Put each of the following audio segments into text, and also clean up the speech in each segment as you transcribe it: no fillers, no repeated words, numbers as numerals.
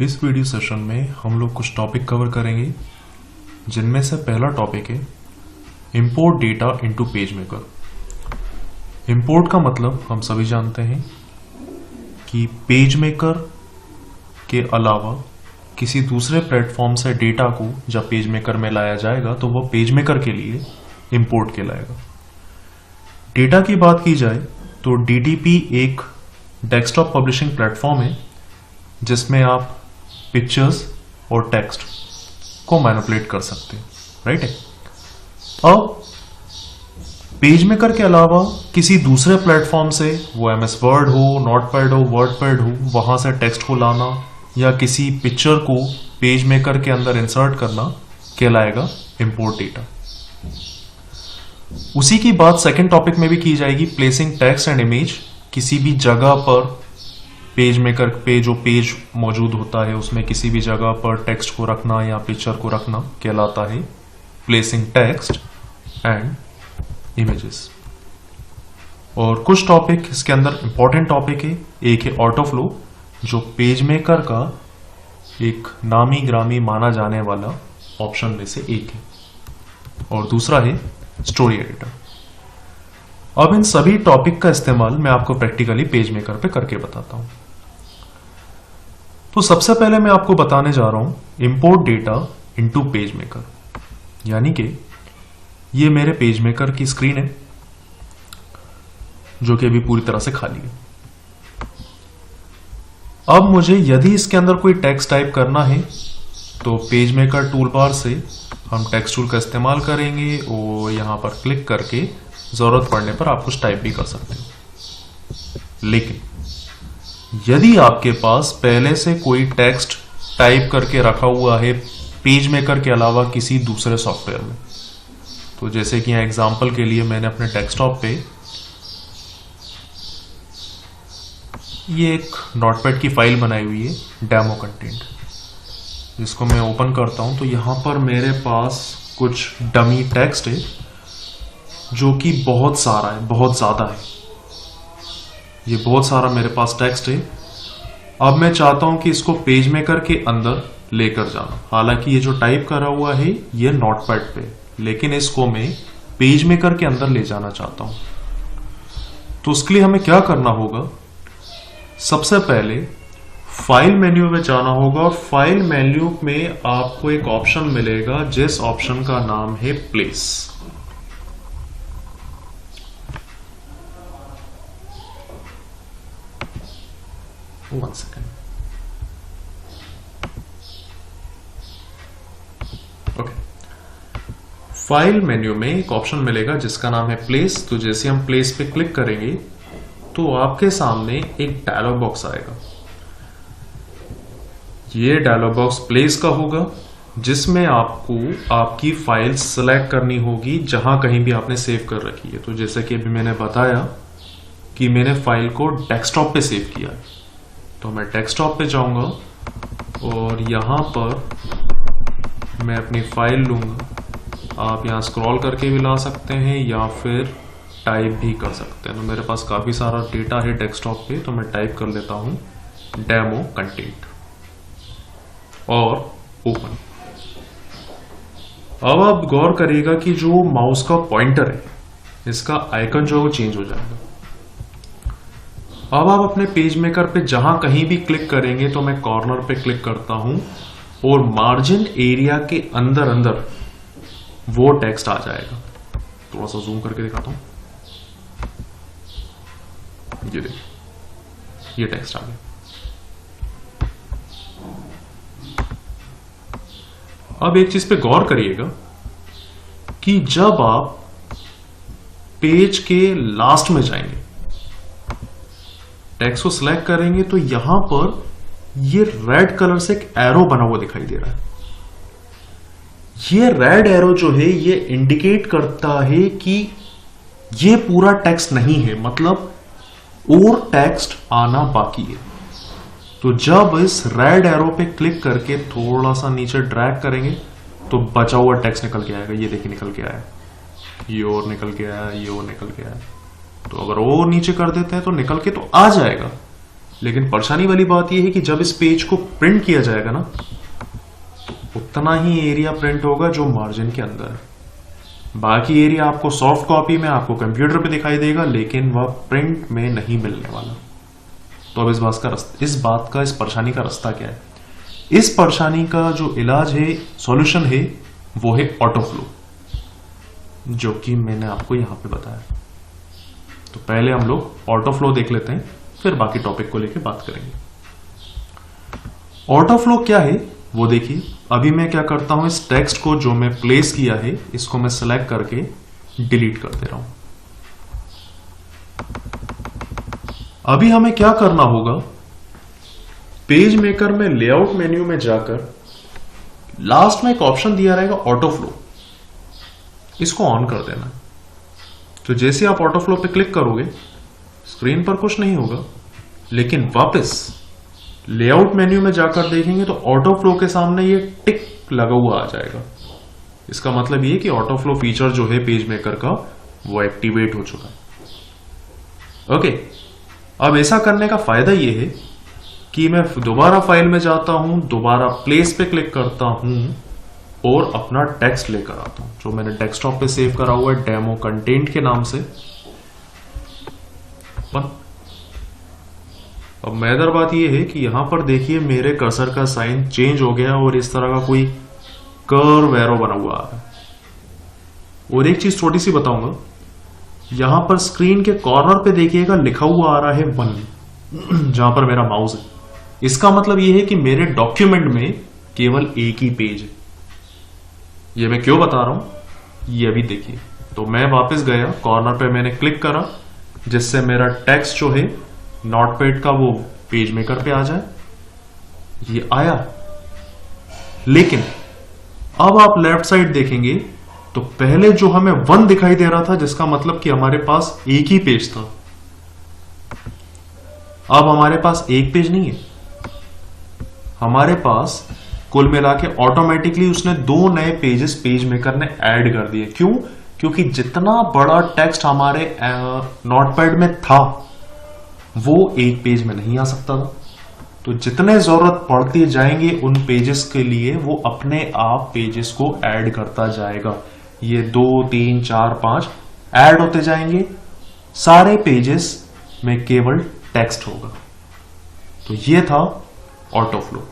इस video session में हम लोग कुछ टॉपिक कवर करेंगे, जिनमें से पहला टॉपिक है import data into page maker. Import का मतलब हम सभी जानते हैं कि पेज मेकर के अलावा किसी दूसरे प्लेटफॉर्म से डेटा को जब पेज मेकर में लाया जाएगा तो वह पेज मेकर के लिए इंपोर्ट कहलाएगा। डेटा की बात की जाए तो DTP एक डेस्कटॉप पब्लिशिंग प्लेटफॉर्म है जिसमें आप पिक्चर्स और टेक्स्ट को मैनिपुलेट कर सकते हैं, राइट है। अब पेज मेकर के अलावा किसी दूसरे प्लेटफॉर्म से, वो MS वर्ड हो, नोटपैड हो, वर्डपैड हो, वहां से टेक्स्ट को लाना या किसी पिक्चर को पेज मेकर के अंदर इंसर्ट करना कहलाएगा इंपोर्ट डेटा। उसी की बात सेकंड टॉपिक में भी की जाएगी, प्लेसिंग टेक्स्ट एंड इमेज। किसी भी जगह पर पेज मेकर पे जो पेज मौजूद होता है उसमें किसी भी जगह पर टेक्स्ट को रखना या पिक्चर को रखना कहलाता है प्लेसिंग टेक्स्ट एंड इमेजेस। और कुछ टॉपिक इसके अंदर इंपॉर्टेंट टॉपिक है। एक है ऑटो फ्लो, जो पेज मेकर का एक नामी ग्रामी माना जाने वाला ऑप्शन में से एक है, और दूसरा है स्टोरी एडिटर। अब इन सभी टॉपिक का इस्तेमाल मैं आपको प्रैक्टिकली पेज मेकर पे करके बताता हूं। तो सबसे पहले मैं आपको बताने जा रहा हूं import data into page maker, यानी कि ये मेरे पेज मेकर की स्क्रीन है जो कि अभी पूरी तरह से खाली है। अब मुझे यदि इसके अंदर कोई टेक्स्ट टाइप करना है तो पेज मेकर टूल बार से हम टेक्स्ट टूल का इस्तेमाल करेंगे और यहां पर क्लिक करके जरूरत पड़ने पर आप कुछ टाइप भी कर सकते हैं। लेकिन यदि आपके पास पहले से कोई टेक्स्ट टाइप करके रखा हुआ है पेज मेकर के अलावा किसी दूसरे सॉफ्टवेयर में, तो जैसे कि यहाँ एग्जांपल के लिए मैंने अपने डेस्कटॉप पे ये एक नोटपैड की फाइल बनाई हुई है डेमो कंटेंट, जिसको मैं ओपन करता हूं तो यहां पर मेरे पास कुछ डमी टेक्स्ट है जो कि बहुत सारा है, बहुत ज्यादा है। ये बहुत सारा मेरे पास टेक्स्ट है। अब मैं चाहता हूं कि इसको पेज मेकर के अंदर लेकर जाना। हालांकि ये जो टाइप करा हुआ है ये नोटपैड पे, लेकिन इसको मैं पेज मेकर के अंदर ले जाना चाहता हूं। तो उसके लिए हमें क्या करना होगा, सबसे पहले फाइल मेन्यू में जाना होगा और फाइल मेन्यू में आपको एक ऑप्शन मिलेगा जिस ऑप्शन का नाम है place. One second. Okay. File menu में एक ऑप्शन मिलेगा जिसका नाम है प्लेस। तो जैसे हम प्लेस पे क्लिक करेंगे तो आपके सामने एक डायलॉग बॉक्स आएगा। ये डायलॉग बॉक्स प्लेस का होगा, जिसमें आपको आपकी फाइल सेलेक्ट करनी होगी जहां कहीं भी आपने सेव कर रखी है। तो जैसे कि अभी मैंने बताया कि मैंने फाइल को डेस्कटॉप पे सेव किया है, तो मैं डेस्कटॉप पे जाऊंगा और यहां पर मैं अपनी फाइल लूंगा। आप यहां स्क्रॉल करके भी ला सकते हैं या फिर टाइप भी कर सकते हैं। तो मेरे पास काफी सारा डेटा है डेस्कटॉप पे, तो मैं टाइप कर लेता हूं डेमो कंटेंट और ओपन। अब आप गौर करिएगा कि जो माउस का पॉइंटर है इसका आइकन जो है वो चेंज हो जाएगा। अब आप अपने पेज मेकर पे जहां कहीं भी क्लिक करेंगे तो मैं कॉर्नर पे क्लिक करता हूं और मार्जिन एरिया के अंदर अंदर वो टेक्स्ट आ जाएगा। थोड़ा सा जूम करके दिखाता हूं, ये देखिए, ये टेक्स्ट आ गया। अब एक चीज पे गौर करिएगा कि जब आप पेज के लास्ट में जाएंगे, टेक्स्ट को सिलेक्ट करेंगे तो यहां पर ये रेड कलर से एक एरो बना हुआ दिखाई दे रहा है। ये रेड एरो जो है ये इंडिकेट करता है कि ये पूरा टेक्स्ट नहीं है, मतलब और टेक्स्ट आना बाकी है। तो जब इस रेड एरो पे क्लिक करके थोड़ा सा नीचे ड्रैग करेंगे तो बचा हुआ टेक्स्ट निकल के आएगा। ये देखिए निकल के आया, ये और निकल के आया, ये और निकल के आया। तो अगर वो नीचे कर देते हैं तो निकल के तो आ जाएगा, लेकिन परेशानी वाली बात यह है कि जब इस पेज को प्रिंट किया जाएगा ना, तो उतना ही एरिया प्रिंट होगा जो मार्जिन के अंदर है। बाकी एरिया आपको सॉफ्ट कॉपी में आपको कंप्यूटर पे दिखाई देगा, लेकिन वह प्रिंट में नहीं मिलने वाला। तो अब इस परेशानी का रास्ता क्या है? इस परेशानी का जो इलाज है, सॉल्यूशन है, वो है ऑटोफ्लो, जो कि मैंने आपको यहां पे बताया। तो पहले हम लोग ऑटोफ्लो देख लेते हैं, फिर बाकी टॉपिक को लेकर बात करेंगे। ऑटोफ्लो क्या है वो देखिए। अभी मैं क्या करता हूं, इस टेक्स्ट को जो मैं प्लेस किया है, इसको मैं सिलेक्ट करके डिलीट कर दे रहा हूं। अभी हमें क्या करना होगा, पेज मेकर में लेआउट मेन्यू में जाकर लास्ट में एक ऑप्शन दिया रहेगा ऑटोफ्लो, इसको ऑन कर देना। तो जैसे आप ऑटोफ्लो पे क्लिक करोगे, स्क्रीन पर कुछ नहीं होगा, लेकिन वापस लेआउट मेन्यू में जाकर देखेंगे तो ऑटोफ्लो के सामने ये टिक लगा हुआ आ जाएगा। इसका मतलब ये कि ऑटोफ्लो फीचर जो है पेज मेकर का, वो एक्टिवेट हो चुका है। ओके, अब ऐसा करने का फायदा ये है कि मैं दोबारा फाइल में जाता हूं, दोबारा प्लेस पे क्लिक करता हूं और अपना टेक्स्ट लेकर आता हूं, जो मैंने डेस्कटॉप पे सेव करा हुआ है डेमो कंटेंट के नाम से। अब मेजर बात यह है कि यहां पर देखिए मेरे कर्सर का साइन चेंज हो गया और इस तरह का कोई कर्व एरो बना हुआ है। और एक चीज छोटी सी बताऊंगा, यहां पर स्क्रीन के कॉर्नर पे देखिएगा लिखा हुआ आ रहा है 1, जहां पर मेरा माउस है। इसका मतलब यह है कि मेरे डॉक्यूमेंट में केवल एक ही पेज है। ये मैं क्यों बता रहा हूं, ये अभी देखिए। तो मैं वापस गया, कॉर्नर पे मैंने क्लिक करा, जिससे मेरा टेक्स्ट जो है नोटपैड का वो पेज मेकर पे आ जाए। ये आया, लेकिन अब आप लेफ्ट साइड देखेंगे तो पहले जो हमें 1 दिखाई दे रहा था, जिसका मतलब कि हमारे पास एक ही पेज था, अब हमारे पास एक पेज नहीं है, हमारे पास कुल मिला के ऑटोमेटिकली उसने 2 नए पेजेस पेज मेकर ने ऐड कर दिए। क्यों? क्योंकि जितना बड़ा टेक्स्ट हमारे नोटपैड में था वो एक पेज में नहीं आ सकता था। तो जितने जरूरत पड़ती जाएंगे उन पेजेस के लिए वो अपने आप पेजेस को ऐड करता जाएगा। ये 2, 3, 4, 5 ऐड होते जाएंगे, सारे पेजेस में केवल टेक्स्ट होगा। तो ये था ऑटोफ्लो।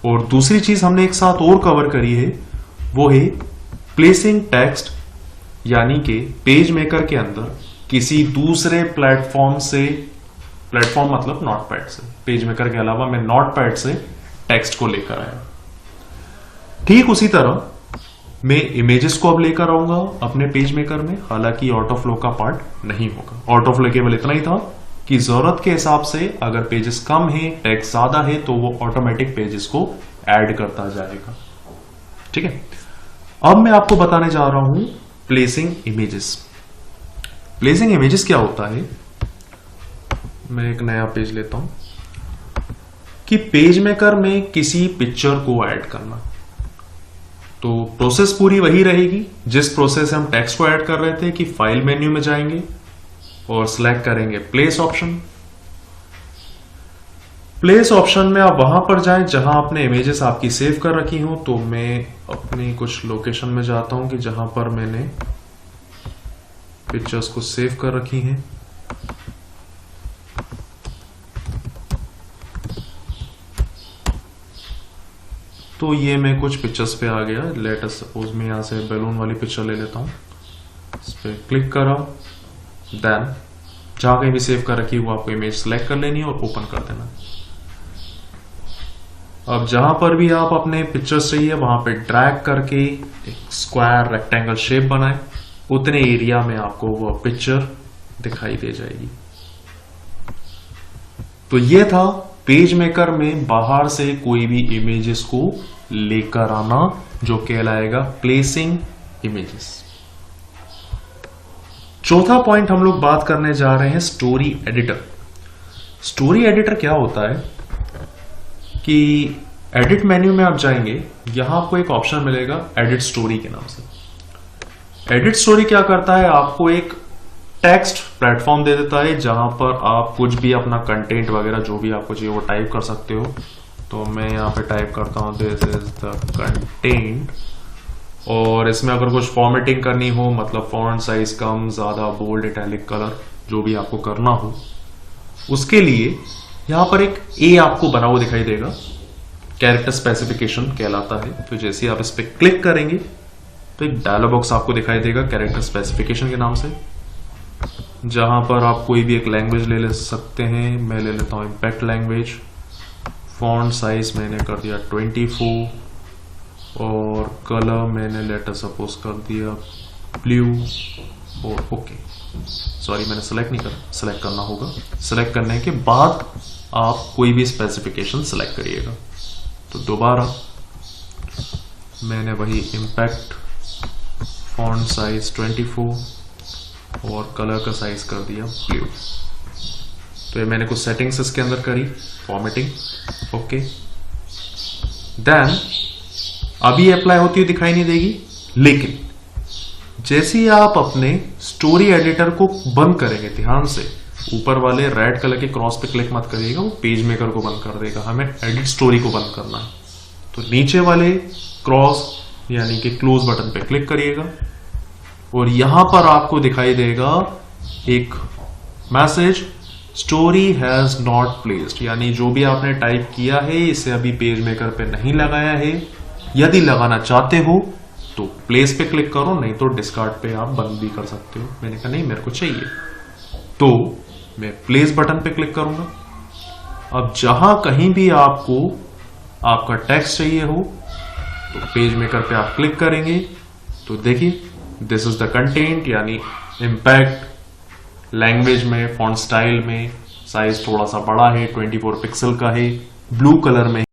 और दूसरी चीज हमने एक साथ और कवर करी है, वो है प्लेसिंग टेक्स्ट, यानी कि पेज मेकर के अंदर किसी दूसरे प्लेटफॉर्म से, प्लेटफॉर्म मतलब नोटपैड से, पेज मेकर के अलावा मैं नोटपैड से टेक्स्ट को लेकर आया। ठीक उसी तरह मैं इमेजेस को अब लेकर आऊंगा अपने पेज मेकर में, हालांकि ऑटोफ्लो का पार्ट नहीं होगा। ऑटोफ्लो केवल इतना ही था कि जरूरत के हिसाब से अगर पेजेस कम है, टेक्स्ट ज्यादा है, तो वो ऑटोमेटिक पेजेस को ऐड करता जाएगा। ठीक है, अब मैं आपको बताने जा रहा हूं प्लेसिंग इमेजेस। प्लेसिंग इमेजेस क्या होता है, मैं एक नया पेज लेता हूं, कि पेज मेकर में किसी पिक्चर को ऐड करना। तो प्रोसेस पूरी वही रहेगी जिस प्रोसेस से हम टेक्स्ट को ऐड कर रहे थे, कि फाइल मेन्यू में जाएंगे और सिलेक्ट करेंगे प्लेस ऑप्शन। प्लेस ऑप्शन में आप वहां पर जाएं जहां आपने इमेजेस आपकी सेव कर रखी हो। तो मैं अपनी कुछ लोकेशन में जाता हूं कि जहां पर मैंने पिक्चर्स को सेव कर रखी हैं। तो ये मैं कुछ पिक्चर्स पे आ गया। लेट अस सपोज मैं यहां से बैलून वाली पिक्चर ले लेता हूं, इस पे क्लिक करा, देन जहां कहीं भी सेव कर रखी वो आपको इमेज सेलेक्ट कर लेनी है और ओपन कर देना। अब जहां पर भी आप अपने पिक्चर्स चाहिए वहां पे ड्रैग करके एक स्क्वायर रेक्टेंगल शेप बनाए, उतने एरिया में आपको वो पिक्चर दिखाई दे जाएगी। तो ये था पेज मेकर में बाहर से कोई भी इमेजेस को लेकर आना, जो कहलाएगा प्लेसिंग इमेजेस। चौथा पॉइंट हम लोग बात करने जा रहे हैं स्टोरी एडिटर। स्टोरी एडिटर क्या होता है कि एडिट मेन्यू में आप जाएंगे, यहां आपको एक ऑप्शन मिलेगा एडिट स्टोरी के नाम से। एडिट स्टोरी क्या करता है, आपको एक टेक्स्ट प्लेटफॉर्म दे देता है जहां पर आप कुछ भी अपना कंटेंट वगैरह जो भी आपको चाहिए वो टाइप कर सकते हो। तो मैं यहाँ पे टाइप करता हूँ दिस इज द कंटेंट, और इसमें अगर कुछ फॉर्मेटिंग करनी हो, मतलब फॉन्ट साइज कम ज्यादा, बोल्ड, इटैलिक, कलर, जो भी आपको करना हो, उसके लिए यहाँ पर एक ए आपको बना हुआ दिखाई देगा, कैरेक्टर स्पेसिफिकेशन कहलाता है। तो जैसे आप इस पर क्लिक करेंगे तो एक डायलॉग बॉक्स आपको दिखाई देगा कैरेक्टर स्पेसिफिकेशन के नाम से, जहां पर आप कोई भी एक लैंग्वेज ले सकते हैं। मैं ले लेता हूं इम्पैक्ट लैंग्वेज। फॉन्ट साइज मैंने कर दिया 24, और कलर मैंने लेटर सपोज कर दिया ब्लू, और ओके, सॉरी मैंने सेलेक्ट नहीं करा, सेलेक्ट करना होगा। सेलेक्ट करने के बाद आप कोई भी स्पेसिफिकेशन सेलेक्ट करिएगा। तो दोबारा मैंने वही इम्पैक्ट फॉन्ट साइज 24 और कलर का साइज कर दिया ब्लू। तो ये मैंने कुछ सेटिंग्स इसके अंदर करी, फॉर्मेटिंग, ओके। देन अभी अप्लाई होती हुई दिखाई नहीं देगी, लेकिन जैसे ही आप अपने स्टोरी एडिटर को बंद करेंगे, ध्यान से ऊपर वाले रेड कलर के क्रॉस पे क्लिक मत करिएगा, वो पेज मेकर को बंद कर देगा। हमें एडिट स्टोरी को बंद करना है। तो नीचे वाले क्रॉस यानी कि क्लोज बटन पे क्लिक करिएगा, और यहां पर आपको दिखाई देगा एक message, story has not placed, यानी जो भी आपने टाइप किया है इसे अभी पेज मेकर पे नहीं लगाया है। यदि लगाना चाहते हो तो प्लेस पे क्लिक करो, नहीं तो डिस्कार्ड पे आप बंद भी कर सकते हो। मैंने कहा नहीं मेरे को चाहिए, तो मैं प्लेस बटन पे क्लिक करूंगा। अब जहां कहीं भी आपको आपका टेक्स्ट चाहिए हो तो पेज मेकर पे आप क्लिक करेंगे, तो देखिए दिस इज द कंटेंट, यानी इम्पैक्ट लैंग्वेज में, फॉन्ट स्टाइल में, साइज थोड़ा सा बड़ा है, 24 पिक्सल का है, ब्लू कलर में